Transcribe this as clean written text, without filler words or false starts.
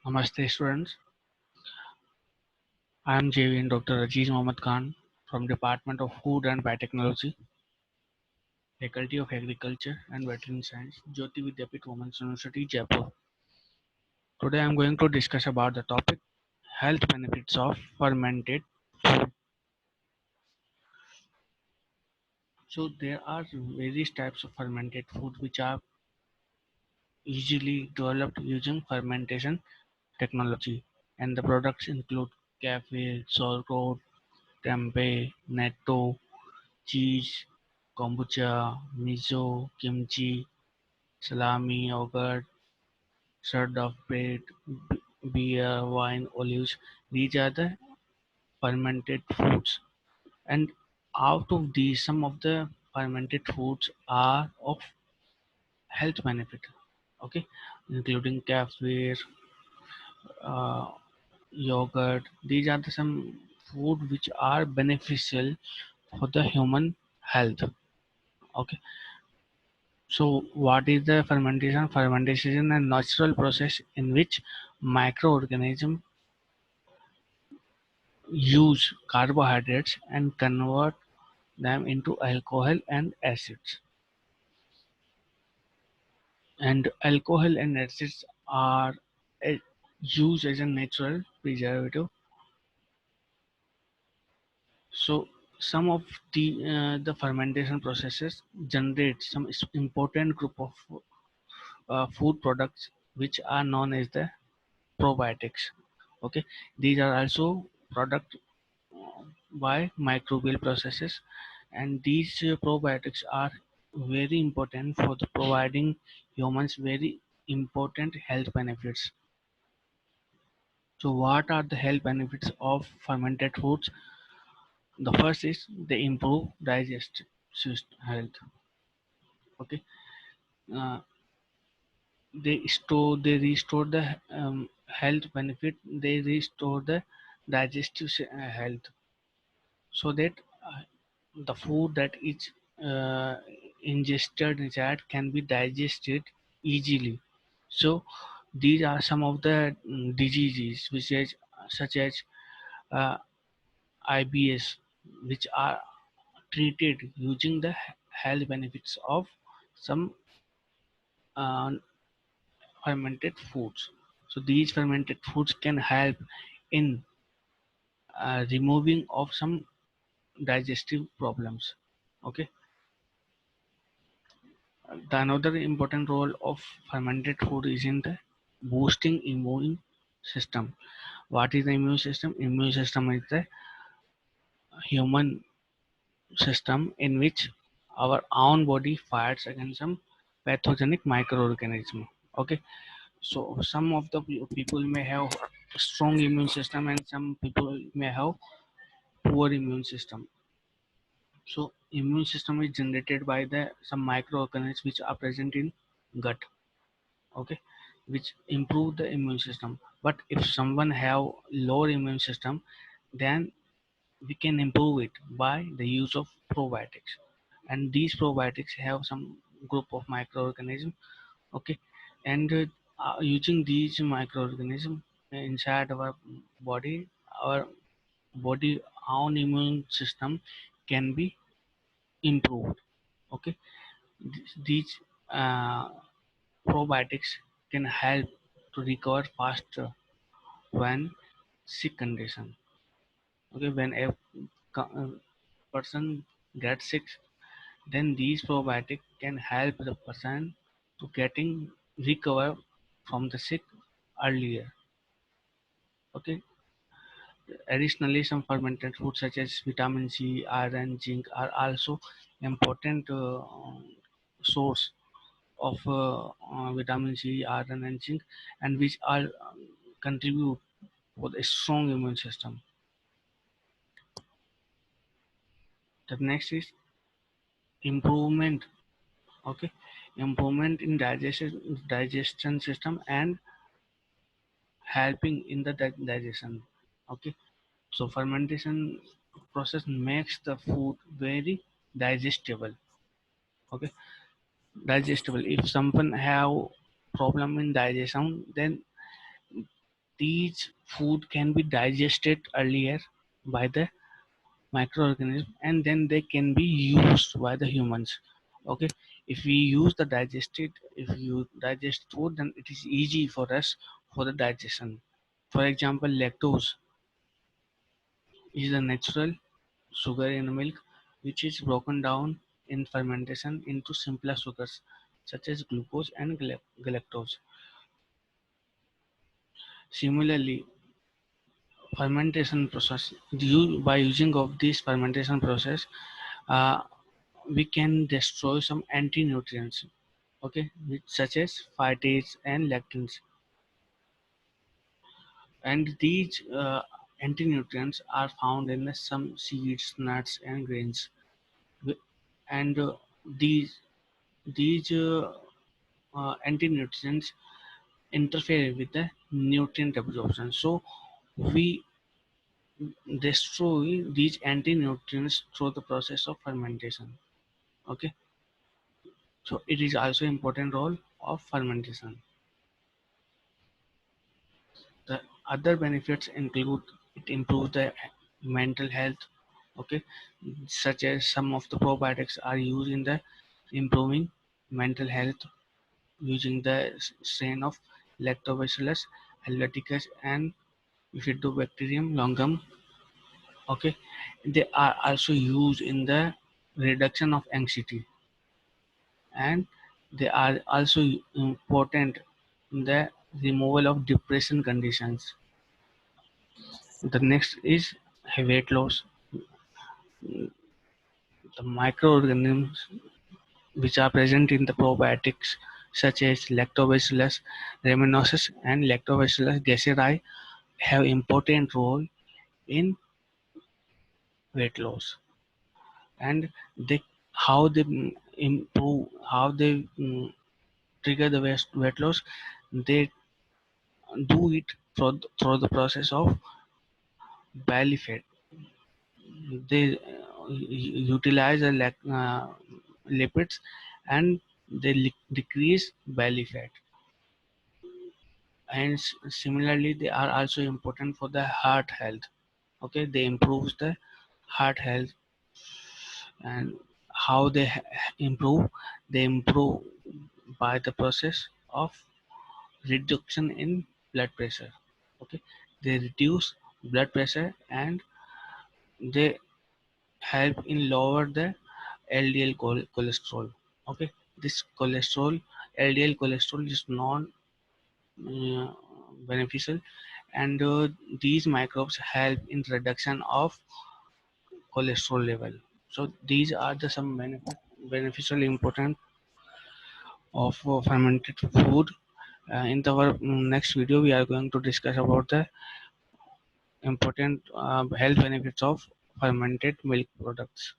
Namaste students, I am JVN Dr. Aziz Mohammad Khan from Department of Food and Biotechnology, Faculty of Agriculture and Veterinary Science, Jyoti Vidyapit Women's University, Jaipur. Today I am going to discuss about the topic health benefits of fermented food. So there are various types of fermented food which are easily developed using fermentation technology, and the products include kefir, sauerkraut, tempeh, natto, cheese, kombucha, miso, kimchi, salami, yogurt, sort of bread, beer, wine, olives. These are the fermented foods. And out of these, some of the fermented foods are of health benefit. Okay, including kefir, uh, yogurt. These are some food which are beneficial for the human health. Okay, so what is the fermentation? Fermentation is a natural process in which microorganisms use carbohydrates and convert them into alcohol and acids. And alcohol and acids are uh, used as a natural preservative. So some of the fermentation processes generate some important group of food products which are known as the probiotics. Okay, these are also product by microbial processes, and these probiotics are very important for the providing humans very important health benefits. So what are the health benefits of fermented foods? The first is they improve digestive system health. Okay, uh, they restore the health benefit, they restore the digestive health, so that the food that is uh, ingested inside can be digested easily. So these are some of the diseases which is such as uh, IBS, which are treated using the health benefits of some uh, fermented foods. So these fermented foods can help in removing of some digestive problems. Okay. The another important role of fermented food is in the boosting immune system. What is the immune system? Immune system is the human system in which our own body fights against some pathogenic microorganism. Okay, so some of the people may have strong immune system and some people may have poor immune system. So immune system is generated by the some microorganisms which are present in gut. Okay, which improve the immune system. But if someone have lower immune system, then we can improve it by the use of probiotics, and these probiotics have some group of microorganisms. Okay, and using these microorganisms inside our body own immune system can be improved. Okay, these probiotics can help to recover faster when sick condition. Okay, when a person gets sick, then these probiotics can help the person to getting recover from the sick earlier. Okay, additionally, some fermented foods such as vitamin C, iron, zinc are also important source of vitamin C, iron, and zinc, and which all contribute for a strong immune system. The next is improvement. Okay, improvement in digestion system and helping in the digestion. Okay, so fermentation process makes the food very digestible. Okay, digestible. If someone have problem in digestion, then these food can be digested earlier by the microorganism, and then they can be used by the humans. Okay, if we use the digested, if you digest food, then it is easy for us for the digestion. For example, lactose is a natural sugar in milk which is broken down in fermentation into simpler sugars such as glucose and galactose. Similarly, fermentation process, by using of this fermentation process, uh, we can destroy some anti-nutrients, okay, such as phytates and lectins, and these anti-nutrients are found in some seeds, nuts, and grains. And these anti-nutrients interfere with the nutrient absorption, so we destroy these anti-nutrients through the process of fermentation. Okay, so it is also important role of fermentation. The other benefits include it improves the mental health. Okay, such as some of the probiotics are used in the improving mental health using the strain of Lactobacillus helveticus and Bifidobacterium longum. Okay, they are also used in the reduction of anxiety, and they are also important in the removal of depression conditions. The next is weight loss. The microorganisms which are present in the probiotics such as Lactobacillus rhamnosus and Lactobacillus gasseri have important role in weight loss, and they how they improve, how they trigger the weight loss. They do it through the process of belly fat. They utilize the lipids, and they decrease belly fat. And similarly, they are also important for the heart health. Okay, they improve the heart health. And how they improve, they improve by the process of reduction in blood pressure. Okay, they reduce blood pressure, and they help in lower the LDL cholesterol. Okay, this cholesterol, LDL cholesterol, is non uh, beneficial, and these microbes help in reduction of cholesterol level. So these are the some beneficial important of fermented food. In our next video, we are going to discuss about the important health benefits of fermented milk products.